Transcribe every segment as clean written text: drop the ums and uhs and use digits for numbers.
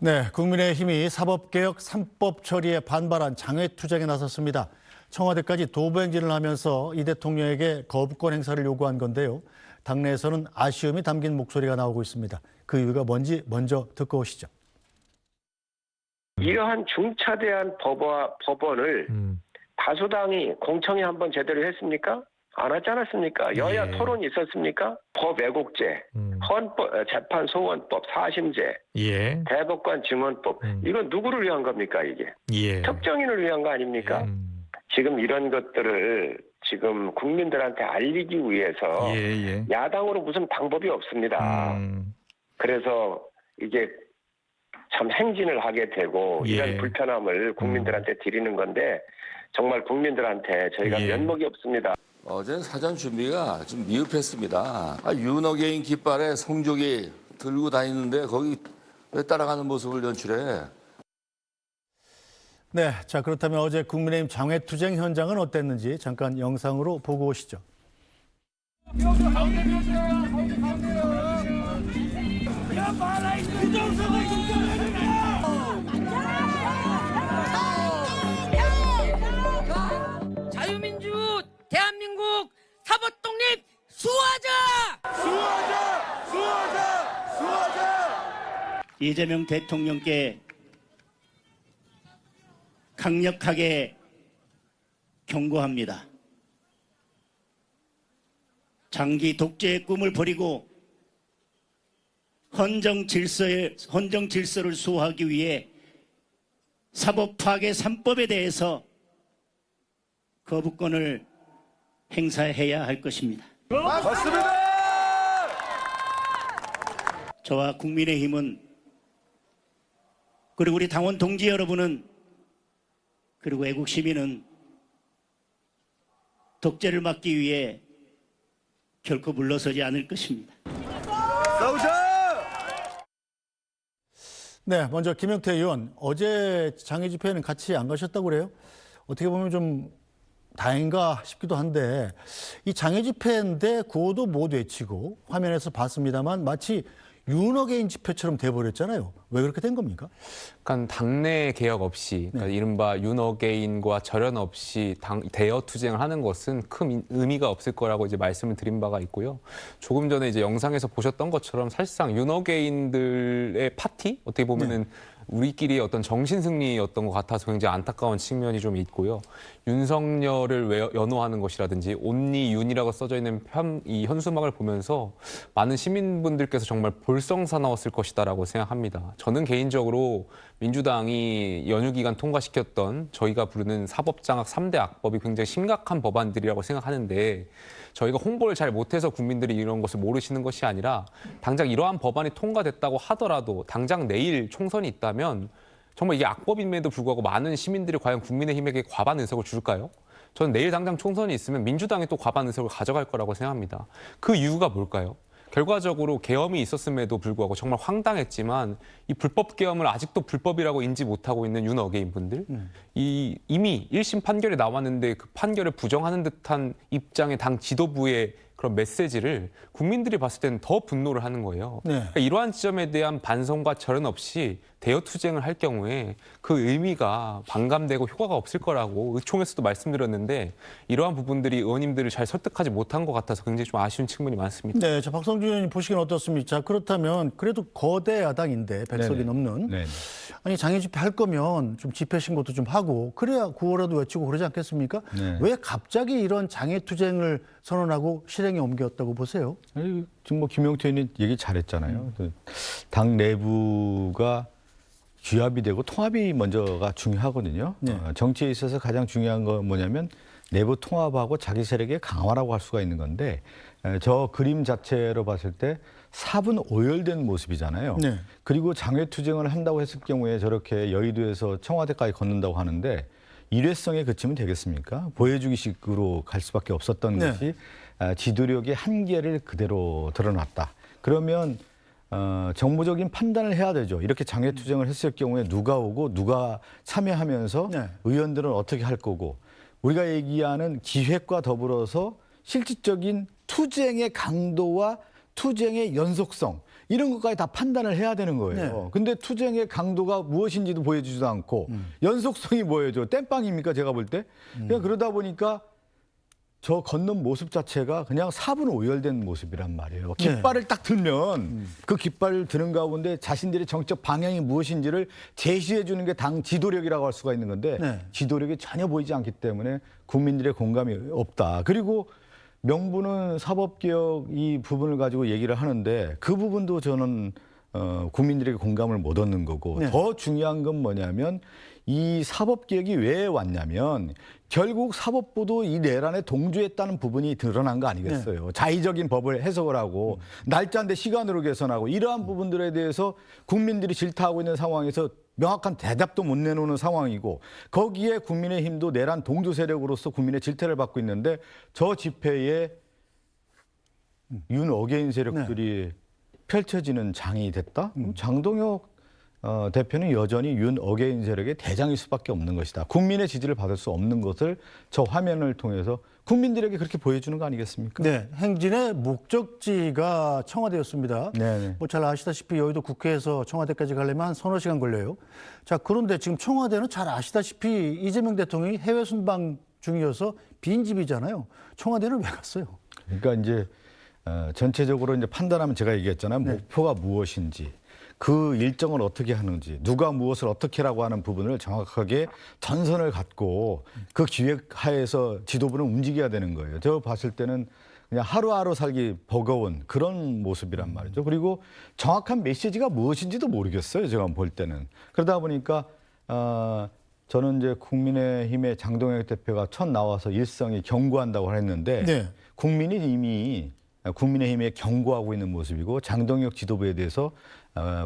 네, 국민의힘이 사법개혁 3법 처리에 반발한 장외투쟁에 나섰습니다. 청와대까지 도보행진을 하면서 이 대통령에게 거부권 행사를 요구한 건데요. 당내에서는 아쉬움이 담긴 목소리가 나오고 있습니다. 그 이유가 뭔지 먼저 듣고 오시죠. 이러한 중차대한 법원을 다수당이 공청회 한번 제대로 했습니까? 안 하지 않았습니까? 여야 토론이 있었습니까? 법 왜곡죄, 헌법, 재판 소원법, 사심제, 대법관 증언법, 이건 누구를 위한 겁니까 이게? 특정인을 위한 거 아닙니까? 지금 이런 것들을 지금 국민들한테 알리기 위해서 야당으로 무슨 방법이 없습니다. 그래서 이게 참 행진을 하게 되고 이런 불편함을 국민들한테 드리는 건데 정말 국민들한테 저희가 면목이 없습니다. 어제는 사전 준비가 좀 미흡했습니다. 윤어게인 깃발에 성조기 들고 다니는데 거기 왜 따라가는 모습을 연출해? 네, 자 그렇다면 어제 국민의힘 장외투쟁 현장은 어땠는지 잠깐 영상으로 보고 오시죠. 자유민주 대한민국 사법 독립 수호하자! 수호하자! 수호하자! 수호하자! 이재명 대통령께 강력하게 경고합니다. 장기 독재의 꿈을 버리고 헌정 질서를 수호하기 위해 사법 파괴 3법에 대해서 거부권을 행사해야 할 것입니다. 맞습니다! 저와 국민의힘은 그리고 우리 당원 동지 여러분은 그리고 애국 시민은 독재를 막기 위해 결코 물러서지 않을 것입니다. 싸우자! 네, 먼저 김영태 의원, 어제 장외 집회에는 같이 안 가셨다고 그래요? 어떻게 보면 좀 다행인가 싶기도 한데 이 장외 집회인데 구호도 못 외치고 화면에서 봤습니다만 마치 윤어게인 집회처럼 돼버렸잖아요. 왜 그렇게 된 겁니까? 그러니까 당내 개혁 없이 그러니까 이른바 윤어게인과 절연 없이 대여 투쟁을 하는 것은 큰 의미가 없을 거라고 이제 말씀을 드린 바가 있고요. 조금 전에 이제 영상에서 보셨던 것처럼 사실상 윤어게인들의 파티 어떻게 보면은 우리끼리 어떤 정신 승리였던 것 같아서 굉장히 안타까운 측면이 좀 있고요. 윤석열을 연호하는 것이라든지 온리 윤이라고 써져 있는 이 현수막을 보면서 많은 시민분들께서 정말 볼썽사나웠을 것이다라고 생각합니다. 저는 개인적으로 민주당이 연휴 기간 통과시켰던 저희가 부르는 사법장악 3대 악법이 굉장히 심각한 법안들이라고 생각하는데 저희가 홍보를 잘 못해서 국민들이 이런 것을 모르시는 것이 아니라 당장 이러한 법안이 통과됐다고 하더라도 당장 내일 총선이 있다면 정말 이게 악법임에도 불구하고 많은 시민들이 과연 국민의힘에게 과반 의석을 줄까요? 저는 내일 당장 총선이 있으면 민주당이 또 과반 의석을 가져갈 거라고 생각합니다. 그 이유가 뭘까요? 결과적으로 계엄이 있었음에도 불구하고 정말 황당했지만 이 불법 계엄을 아직도 불법이라고 인지 못하고 있는 윤어게인 분들 이미 1심 판결이 나왔는데 그 판결을 부정하는 듯한 입장의 당 지도부의 그런 메시지를 국민들이 봤을 때는 더 분노를 하는 거예요. 그러니까 이러한 지점에 대한 반성과 절연 없이 대여 투쟁을 할 경우에 그 의미가 반감되고 효과가 없을 거라고 의총에서도 말씀드렸는데 이러한 부분들이 의원님들을 잘 설득하지 못한 것 같아서 굉장히 좀 아쉬운 측면이 많습니다. 네, 자 박성준 의원님 보시기는 어떻습니까? 자, 그렇다면 그래도 거대 야당인데 100석이 넘는 아니 장외 집회 할 거면 좀 집회 신고도 좀 하고 그래야 구호라도 외치고 그러지 않겠습니까? 왜 갑자기 이런 장외 투쟁을 선언하고 실행에 옮겼다고 보세요? 아니, 지금 뭐 김영태 의원이 얘기 잘했잖아요. 당 내부가 규합이 되고 통합이 먼저가 중요하거든요. 정치에 있어서 가장 중요한 건 뭐냐면 내부 통합하고 자기 세력의 강화라고 할 수가 있는 건데 저 그림 자체로 봤을 때 사분 오열된 모습이잖아요. 그리고 장외투쟁을 한다고 했을 경우에 저렇게 여의도에서 청와대까지 걷는다고 하는데 일회성에 그치면 되겠습니까? 보여주기식으로 갈 수밖에 없었던 것이 지도력의 한계를 그대로 드러났다. 그러면 정무적인 판단을 해야 되죠. 이렇게 장외투쟁을 했을 경우에 누가 오고 누가 참여하면서 의원들은 어떻게 할 거고 우리가 얘기하는 기획과 더불어서 실질적인 투쟁의 강도와 투쟁의 연속성 이런 것까지 다 판단을 해야 되는 거예요. 네. 근데 투쟁의 강도가 무엇인지도 보여주지도 않고 연속성이 뭐예요? 땜빵입니까? 제가 볼 때. 그냥 그러다 보니까 저 걷는 모습 자체가 그냥 사분 오열된 모습이란 말이에요. 깃발을 딱 들면 그 깃발을 드는 가운데 자신들의 정책 방향이 무엇인지를 제시해 주는 게 당 지도력이라고 할 수가 있는 건데 네. 지도력이 전혀 보이지 않기 때문에 국민들의 공감이 없다. 그리고 명분은 사법개혁 이 부분을 가지고 얘기를 하는데 그 부분도 저는 국민들에게 공감을 못 얻는 거고 네. 더 중요한 건 뭐냐면 이 사법개혁이 왜 왔냐면 결국 사법부도 이 내란에 동조했다는 부분이 드러난 거 아니겠어요. 네. 자의적인 법을 해석을 하고 날짜인데 시간으로 개선하고 이러한 부분들에 대해서 국민들이 질타하고 있는 상황에서 명확한 대답도 못 내놓는 상황이고 거기에 국민의힘도 내란 동조 세력으로서 국민의 질타를 받고 있는데 저 집회에 윤 어게인 세력들이 펼쳐지는 장이 됐다? 그럼 장동혁 대표는 여전히 윤 어게인 세력의 대장일 수밖에 없는 것이다. 국민의 지지를 받을 수 없는 것을 저 화면을 통해서 국민들에게 그렇게 보여주는 거 아니겠습니까? 네, 행진의 목적지가 청와대였습니다. 네. 뭐 잘 아시다시피 여의도 국회에서 청와대까지 가려면 한 서너 시간 걸려요. 자, 그런데 지금 청와대는 잘 아시다시피 이재명 대통령이 해외 순방 중이어서 빈집이잖아요. 청와대는 왜 갔어요? 그러니까 이제 전체적으로 이제 판단하면 제가 얘기했잖아요. 목표가 무엇인지. 그 일정을 어떻게 하는지, 누가 무엇을 어떻게라고 하는 부분을 정확하게 전선을 갖고 그 기획 하에서 지도부는 움직여야 되는 거예요. 저 봤을 때는 그냥 하루하루 살기 버거운 그런 모습이란 말이죠. 그리고 정확한 메시지가 무엇인지도 모르겠어요. 제가 볼 때는. 그러다 보니까 저는 이제 국민의힘의 장동혁 대표가 첫 나와서 일성이 경고한다고 했는데 네. 국민이 이미 국민의힘에 경고하고 있는 모습이고 장동혁 지도부에 대해서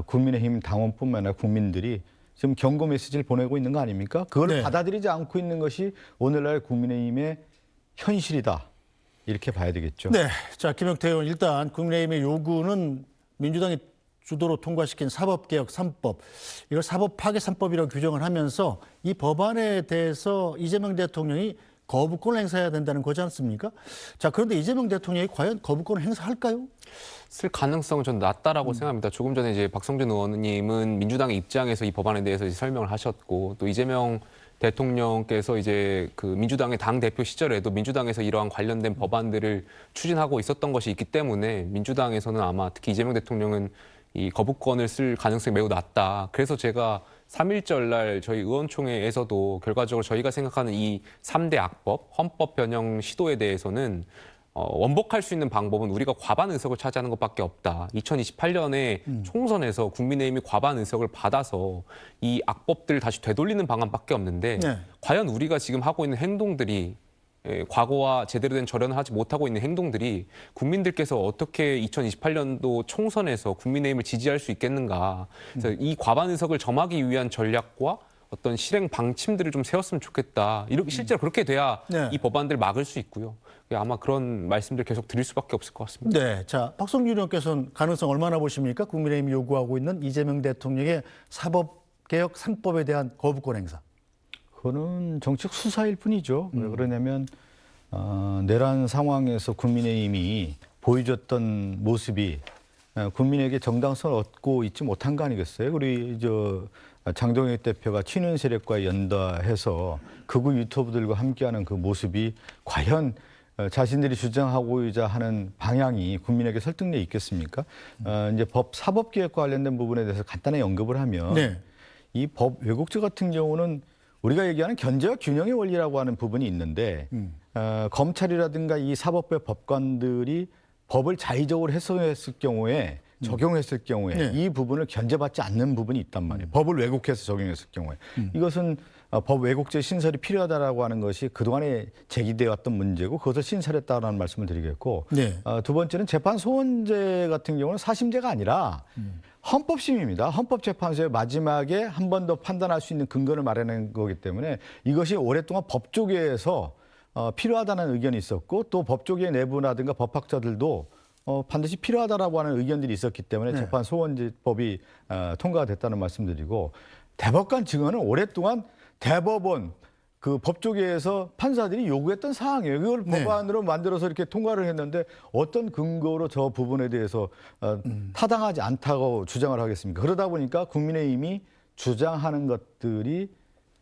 국민의힘 당원뿐만 아니라 국민들이 지금 경고 메시지를 보내고 있는 거 아닙니까? 그걸 네. 받아들이지 않고 있는 것이 오늘날 국민의힘의 현실이다. 이렇게 봐야 되겠죠. 네, 자 김영태 의원 일단 국민의힘의 요구는 민주당이 주도로 통과시킨 사법개혁 3법, 이걸 사법 파괴 3법이라고 규정을 하면서 이 법안에 대해서 이재명 대통령이 거부권을 행사해야 된다는 거지 않습니까? 자, 그런데 이재명 대통령이 과연 거부권을 행사할까요? 쓸 가능성은 좀 낮다라고 생각합니다. 조금 전에 이제 박성준 의원님은 민주당의 입장에서 이 법안에 대해서 이제 설명을 하셨고 또 이재명 대통령께서 이제 그 민주당의 당 대표 시절에도 민주당에서 이러한 관련된 법안들을 추진하고 있었던 것이 있기 때문에 민주당에서는 아마 특히 이재명 대통령은 이 거부권을 쓸 가능성이 매우 낮다. 그래서 제가 3.1절 날 저희 의원총회에서도 결과적으로 저희가 생각하는 이 3대 악법, 헌법 변형 시도에 대해서는 원복할 수 있는 방법은 우리가 과반 의석을 차지하는 것밖에 없다. 2028년에 총선에서 국민의힘이 과반 의석을 받아서 이 악법들을 다시 되돌리는 방안밖에 없는데 네. 과연 우리가 지금 하고 있는 행동들이 과거와 제대로 된 절연을 하지 못하고 있는 행동들이 국민들께서 어떻게 2028년도 총선에서 국민의힘을 지지할 수 있겠는가. 그래서 이 과반 의석을 점하기 위한 전략과 어떤 실행 방침들을 좀 세웠으면 좋겠다. 이렇게 실제로 그렇게 돼야 네. 이 법안들을 막을 수 있고요. 아마 그런 말씀들 계속 드릴 수밖에 없을 것 같습니다. 네, 자 박성준 의원께서는 가능성 얼마나 보십니까? 국민의힘이 요구하고 있는 이재명 대통령의 사법개혁 3법에 대한 거부권 행사. 그거는 정책 수사일 뿐이죠. 왜 그러냐면 내란 상황에서 국민의힘이 보여줬던 모습이 국민에게 정당성을 얻고 있지 못한 거 아니겠어요? 우리 장동혁 대표가 친윤 세력과 연다해서 극우 유튜브들과 함께하는 그 모습이 과연 자신들이 주장하고자 하는 방향이 국민에게 설득력이 있겠습니까? 이제 사법개혁과 관련된 부분에 대해서 간단히 언급을 하면 네. 이 법 왜곡죄 같은 경우는 우리가 얘기하는 견제와 균형의 원리라고 하는 부분이 있는데 검찰이라든가 이 사법부의 법관들이 법을 자의적으로 해석했을 경우에 적용했을 경우에 네. 이 부분을 견제받지 않는 부분이 있단 말이에요. 법을 왜곡해서 적용했을 경우에. 이것은 법 왜곡죄 신설이 필요하다라고 하는 것이 그동안에 제기되어 왔던 문제고 그것을 신설했다라는 말씀을 드리겠고 네. 두 번째는 재판 소원제 같은 경우는 사심제가 아니라 헌법심입니다. 헌법재판소의 마지막에 한 번 더 판단할 수 있는 근거를 마련한 거기 때문에 이것이 오랫동안 법조계에서 필요하다는 의견이 있었고 또 법조계 내부라든가 법학자들도 반드시 필요하다라고 하는 의견들이 있었기 때문에 네. 재판 소원제법이 통과가 됐다는 말씀드리고 대법관 증언은 오랫동안 대법원 그 법조계에서 판사들이 요구했던 사항이에요. 그걸 네. 법안으로 만들어서 이렇게 통과를 했는데 어떤 근거로 저 부분에 대해서 타당하지 않다고 주장을 하겠습니까? 그러다 보니까 국민의힘이 주장하는 것들이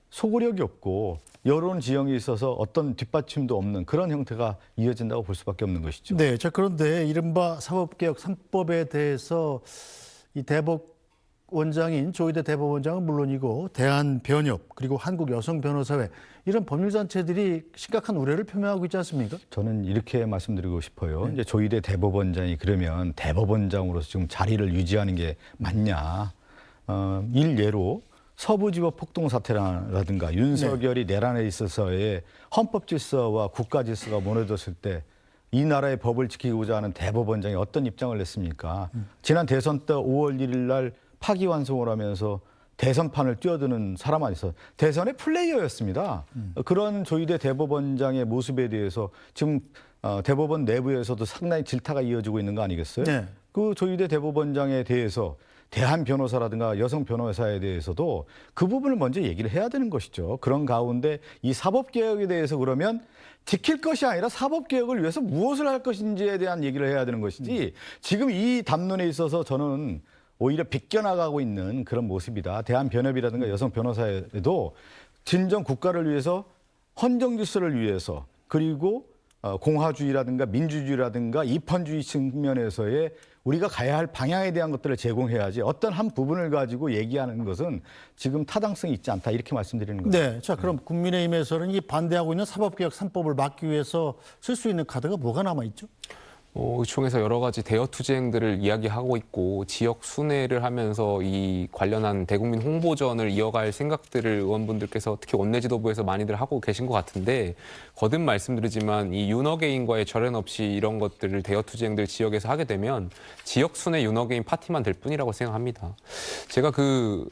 소구력이 없고 여론 지형에 있어서 어떤 뒷받침도 없는 그런 형태가 이어진다고 볼 수밖에 없는 것이죠. 네, 자 그런데 이른바 사법개혁 3법에 대해서 이 대법원장인 조희대 대법원장은 물론이고 대한변협 그리고 한국여성변호사회 이런 법률단체들이 심각한 우려를 표명하고 있지 않습니까? 저는 이렇게 말씀드리고 싶어요. 이제 조희대 대법원장이 그러면 대법원장으로서 지금 자리를 유지하는 게 맞냐? 일례로 서부지법 폭동 사태라든가 윤석열이 내란에 있어서의 헌법 질서와 국가 질서가 무너졌을 때 이 나라의 법을 지키고자 하는 대법원장이 어떤 입장을 냈습니까? 지난 대선 때 5월 1일 날 파기환송을 하면서 대선판을 뛰어드는 사람 아니었어요. 대선의 플레이어였습니다. 그런 조희대 대법원장의 모습에 대해서 지금 대법원 내부에서도 상당히 질타가 이어지고 있는 거 아니겠어요? 네. 그 조희대 대법원장에 대해서 대한 변호사라든가 여성 변호사에 대해서도 그 부분을 먼저 얘기를 해야 되는 것이죠. 그런 가운데 이 사법개혁에 대해서 그러면 지킬 것이 아니라 사법개혁을 위해서 무엇을 할 것인지에 대한 얘기를 해야 되는 것이지 지금 이 담론에 있어서 저는 오히려 비껴나가고 있는 그런 모습이다. 대한변협이라든가 여성 변호사에도 진정 국가를 위해서 헌정 질서를 위해서 그리고 공화주의라든가 민주주의라든가 입헌주의 측면에서의 우리가 가야 할 방향에 대한 것들을 제공해야지 어떤 한 부분을 가지고 얘기하는 것은 지금 타당성이 있지 않다 이렇게 말씀드리는 거죠. 네, 자 그럼 국민의힘에서는 이 반대하고 있는 사법개혁 3법을 막기 위해서 쓸 수 있는 카드가 뭐가 남아있죠? 의총에서 여러 가지 대여 투쟁들을 이야기하고 있고 지역 순회를 하면서 이 관련한 대국민 홍보전을 이어갈 생각들을 의원분들께서 특히 원내 지도부에서 많이들 하고 계신 것 같은데 거듭 말씀드리지만 이 윤어게인과의 절연 없이 이런 것들을 대여 투쟁들 지역에서 하게 되면 지역 순회 윤어게인 파티만 될 뿐이라고 생각합니다. 제가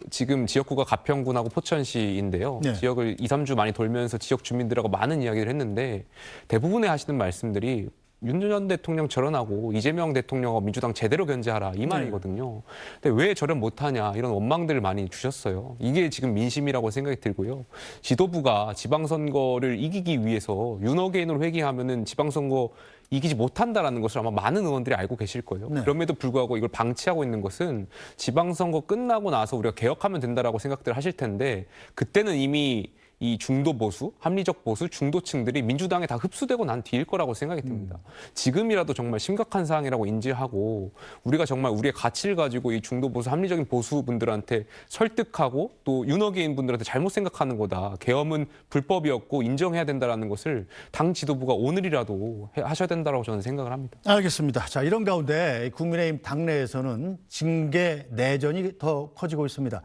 지금 지역구가 가평군하고 포천시인데요. 네. 지역을 2, 3주 많이 돌면서 지역 주민들하고 많은 이야기를 했는데 대부분의 하시는 말씀들이 윤 전 대통령 절연하고 이재명 대통령하고 민주당 제대로 견제하라 이 말이거든요. 근데 왜 절연 못하냐 이런 원망들을 많이 주셨어요. 이게 지금 민심이라고 생각이 들고요. 지도부가 지방선거를 이기기 위해서 윤어게인으로 회귀하면은 지방선거 이기지 못한다라는 것을 아마 많은 의원들이 알고 계실 거예요. 네. 그럼에도 불구하고 이걸 방치하고 있는 것은 지방선거 끝나고 나서 우리가 개혁하면 된다라고 생각들 하실 텐데 그때는 이미 이 중도 보수, 합리적 보수, 중도층들이 민주당에 다 흡수되고 난 뒤일 거라고 생각이 듭니다. 지금이라도 정말 심각한 사항이라고 인지하고 우리가 정말 우리의 가치를 가지고 이 중도 보수, 합리적인 보수분들한테 설득하고 또 윤어게인 분들한테 잘못 생각하는 거다. 계엄은 불법이었고 인정해야 된다라는 것을 당 지도부가 오늘이라도 하셔야 된다라고 저는 생각을 합니다. 알겠습니다. 자 이런 가운데 국민의힘 당내에서는 징계 내전이 더 커지고 있습니다.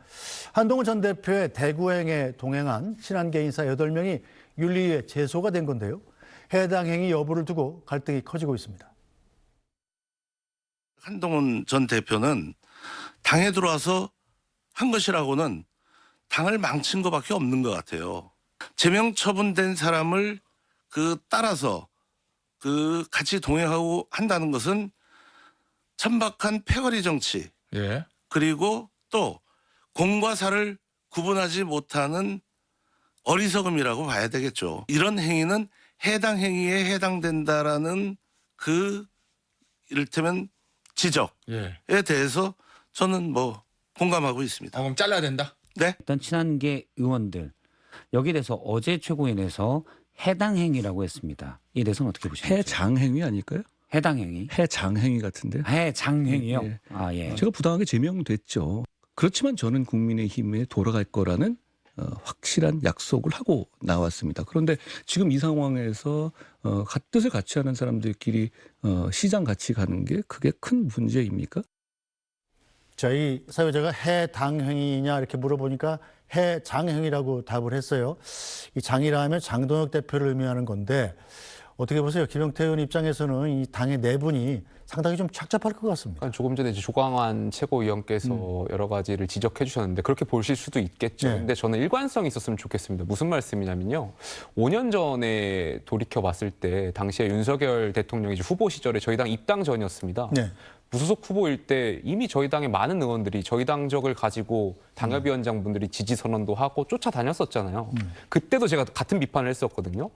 한동훈 전 대표의 대구행에 동행한 친한계 인사 8명이 윤리위에 제소가 된 건데요. 해당 행위 여부를 두고 갈등이 커지고 있습니다. 한동훈 전 대표는 당에 들어와서 한 것이라고는 당을 망친 것밖에 없는 것 같아요. 제명 처분된 사람을 따라서 같이 동행하고 한다는 것은 천박한 패거리 정치, 그리고 또 공과 사를 구분하지 못하는 어리석음이라고 봐야 되겠죠. 이런 행위는 해당 행위에 해당된다라는 이를테면 지적에 대해서 저는 공감하고 있습니다. 그럼 잘라야 된다? 네. 어떤 친한계 의원들 여기에 대해서 어제 최고위원회에서 해당 행위라고 했습니다. 이에 대해서는 어떻게 보십니까? 해장행위 아닐까요? 해당 행위? 해장행위 같은데. 해장행위요? 예. 예. 제가 부당하게 제명됐죠. 그렇지만 저는 국민의힘에 돌아갈 거라는 확실한 약속을 하고 나왔습니다. 그런데 지금 이 상황에서 뜻을 같이 하는 사람들끼리 시장 같이 가는 게 그게 큰 문제입니까? 저희 사회자가 해당행위냐 이렇게 물어보니까 해장행위라고 답을 했어요. 이 장이라 하면 장동혁 대표를 의미하는 건데 어떻게 보세요? 김용태 의원 입장에서는 이 당의 내분이 상당히 좀 착잡할 것 같습니다. 그러니까 조금 전에 이제 조광환 최고위원께서 여러 가지를 지적해 주셨는데 그렇게 보실 수도 있겠죠. 네. 근데 저는 일관성이 있었으면 좋겠습니다. 무슨 말씀이냐면요. 5년 전에 돌이켜 봤을 때 당시에 윤석열 대통령이 후보 시절에 저희 당 입당 전이었습니다. 네. 무소속 후보일 때 이미 저희 당의 많은 의원들이 저희 당적을 가지고 당협위원장분들이 지지 선언도 하고 쫓아다녔었잖아요. 그때도 제가 같은 비판을 했었거든요.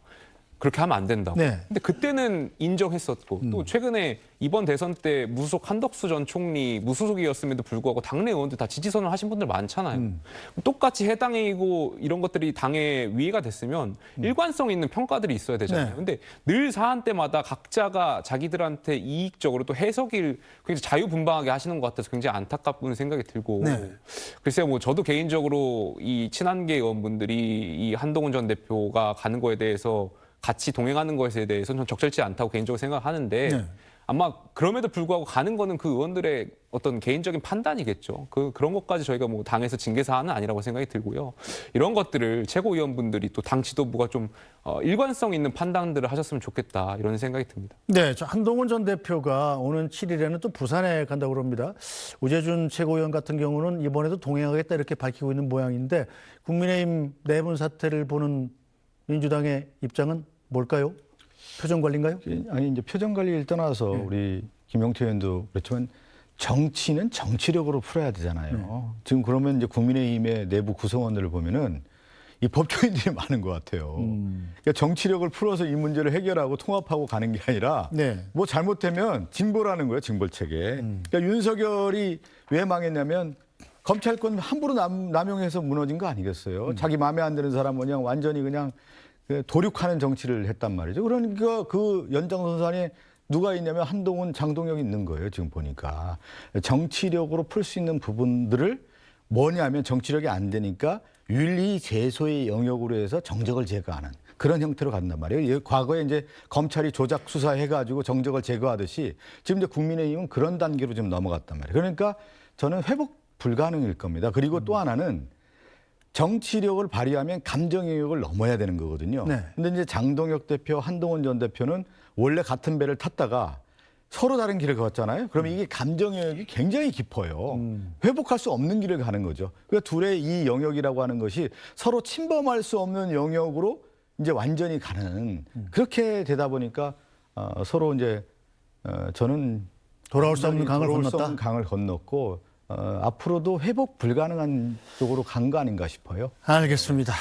그렇게 하면 안 된다고. 네. 근데 그때는 인정했었고 또 최근에 이번 대선 때 무소속 한덕수 전 총리 무소속이었음에도 불구하고 당내 의원들 다 지지선을 하신 분들 많잖아요. 똑같이 해당이고 이런 것들이 당의 위해가 됐으면 일관성 있는 평가들이 있어야 되잖아요. 네. 근데 늘 사안 때마다 각자가 자기들한테 이익적으로 또 해석을 굉장히 자유분방하게 하시는 것 같아서 굉장히 안타깝다는 생각이 들고 네. 글쎄요, 뭐 저도 개인적으로 이 친한계 의원분들이 이 한동훈 전 대표가 가는 거에 대해서 같이 동행하는 것에 대해서는 적절치 않다고 개인적으로 생각하는데 네. 아마 그럼에도 불구하고 가는 거는 그 의원들의 어떤 개인적인 판단이겠죠. 그런 것까지 저희가 뭐 당에서 징계 사안은 아니라고 생각이 들고요. 이런 것들을 최고위원분들이 또 당 지도부가 좀 일관성 있는 판단들을 하셨으면 좋겠다 이런 생각이 듭니다. 네, 저 한동훈 전 대표가 오는 7일에는 또 부산에 간다고 합니다. 우재준 최고위원 같은 경우는 이번에도 동행하겠다 이렇게 밝히고 있는 모양인데 국민의힘 내분 사태를 보는 민주당의 입장은 뭘까요? 표정 관리인가요? 아니 이제 표정 관리를 떠나서 우리 김용태 의원도 그렇지만 정치는 정치력으로 풀어야 되잖아요. 지금 그러면 이제 국민의힘의 내부 구성원들을 보면은 이 법조인들이 많은 것 같아요. 그러니까 정치력을 풀어서 이 문제를 해결하고 통합하고 가는 게 아니라 네. 뭐 잘못되면 징벌하는 거예요, 징벌 체계. 그러니까 윤석열이 왜 망했냐면 검찰권 함부로 남용해서 무너진 거 아니겠어요? 자기 마음에 안 드는 사람 그냥 완전히 그냥 도륙하는 정치를 했단 말이죠. 그러니까 그 연장선상에 누가 있냐면 한동훈, 장동혁이 있는 거예요. 지금 보니까. 정치력으로 풀 수 있는 부분들을 뭐냐면 정치력이 안 되니까 윤리 제소의 영역으로 해서 정적을 제거하는 그런 형태로 간단 말이에요. 과거에 이제 검찰이 조작 수사해가지고 정적을 제거하듯이 지금 이제 국민의힘은 그런 단계로 좀 넘어갔단 말이에요. 그러니까 저는 회복 불가능일 겁니다. 그리고 또 하나는 정치력을 발휘하면 감정 영역을 넘어야 되는 거거든요. 네. 근데 이제 장동혁 대표, 한동훈 전 대표는 원래 같은 배를 탔다가 서로 다른 길을 걷잖아요. 그러면 이게 감정 영역이 굉장히 깊어요. 회복할 수 없는 길을 가는 거죠. 그러니까 둘의 이 영역이라고 하는 것이 서로 침범할 수 없는 영역으로 이제 완전히 가는 그렇게 되다 보니까 서로 이제 저는 돌아올 수 없는 강을 돌아올 수 건넜다? 없는 강을 건넜고 앞으로도 회복 불가능한 쪽으로 간 거 아닌가 싶어요. 알겠습니다.